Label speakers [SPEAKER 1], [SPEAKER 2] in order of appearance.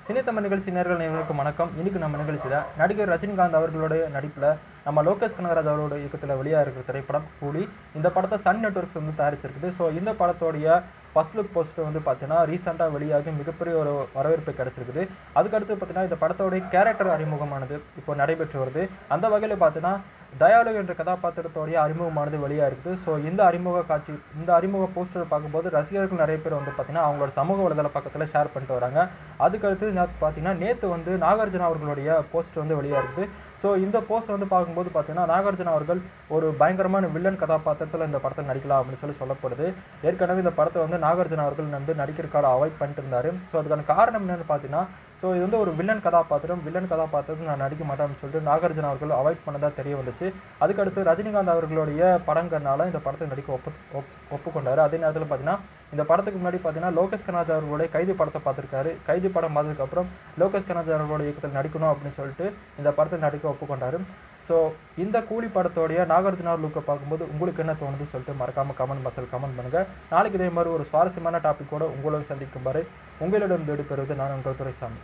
[SPEAKER 1] சினித்தமிழ் நிகழ்ச்சி நேயர்கள் அனைவருக்கும் வணக்கம். இன்னைக்கு நம்ம நிகழ்ச்சியில் நடிகர் ரஜினிகாந்த் அவர்களுடைய நடிப்பில் நம்ம லோகேஷ் கனகராஜ் அவரோட இயக்கத்தில் வெளியாக இருக்கிற திரைப்படம் கூலி. இந்த படத்தை சன் நெட்வொர்க்ஸ் வந்து தயாரிச்சிருக்குது. ஸோ இந்த படத்தோடைய ஃபர்ஸ்ட் லுக் போஸ்டர் வந்து பார்த்தீங்கன்னா ரீசெண்டாக வெளியாகி மிகப்பெரிய ஒரு வரவேற்பு கிடைச்சிருக்குது. அதுக்கடுத்து பார்த்தீங்கன்னா இந்த படத்தோடைய கேரக்டர் அறிமுகமானது இப்போ நடைபெற்று வருது. அந்த வகையில் பார்த்தீங்கன்னா தயாளு என்ற கதாபாத்திரத்தோடைய அறிமுகமானது வெளியாக இருக்குது. ஸோ இந்த அறிமுக போஸ்டர் பார்க்கும்போது ரசிகர்கள் நிறைய பேர் வந்து பார்த்தீங்கன்னா அவங்களோட சமூக வலைதள பக்கத்தில் ஷேர் பண்ணிட்டு வராங்க. அதுக்கடுத்து பார்த்தீங்கன்னா நேற்று வந்து நாகார்ஜுனா அவர்களுடைய போஸ்டர் வந்து வெளியாக இருக்குது. ஸோ இந்த போஸ்டர் வந்து பார்க்கும்போது பார்த்தீங்கன்னா நாகார்ஜுனா அவர்கள் ஒரு பயங்கரமான வில்லன் கதாபாத்திரத்தில் இந்த படத்தில் நடிக்கலாம் அப்படின்னு சொல்லப்படுது. ஏற்கனவே இந்த படத்தை வந்து நாகார்ஜுனா அவர்கள் வந்து நடிக்கிறதுக்காக அவாய்ட் பண்ணிட்டு இருந்தாரு. ஸோ அதுக்கான காரணம் என்னன்னு பார்த்தீங்கன்னா, ஸோ இது வந்து ஒரு வில்லன் கதாபாத்திரத்துக்கு நான் நடிக்க மாட்டேன்னு சொல்லிட்டு நாகார்ஜுனா அவர்கள் அவாய்ட் பண்ணதாக தெரிய வந்துச்சு. அதுக்கடுத்து ரஜினிகாந்த் அவர்களுடைய படங்கள்னால இந்த படத்தை நடிக்க ஒப்புக்கொண்டாரு. அதே நேரத்தில் பார்த்தீங்கன்னா இந்த படத்துக்கு முன்னாடி பார்த்தீங்கன்னா லோகேஷ் கனகராஜ் அவர்களுடைய கைதி படத்தை பார்த்துருக்காரு. கைதி படம் பார்த்ததுக்கப்புறம் லோகேஷ் கனகராஜ் அவர்களுடைய இயக்கத்தில் நடிக்கணும் அப்படின்னு சொல்லிட்டு இந்த படத்தை நடிக்க ஒப்புக்கொண்டாரு. ஸோ இந்த கூலி படத்தோடைய நாகார்ஜுனா லுக்கை பார்க்கும்போது உங்களுக்கு என்ன தோணுதுன்னு சொல்லிட்டு மறக்காம கமெண்ட் பண்ணுங்க. நாளைக்கு இதே மாதிரி ஒரு சுவாரஸ்யமான டாபிக்கோட உங்களை சந்திக்கும் வரை உங்களிடம் விடைபெறுவது நான் உங்கள் துரைசாமி.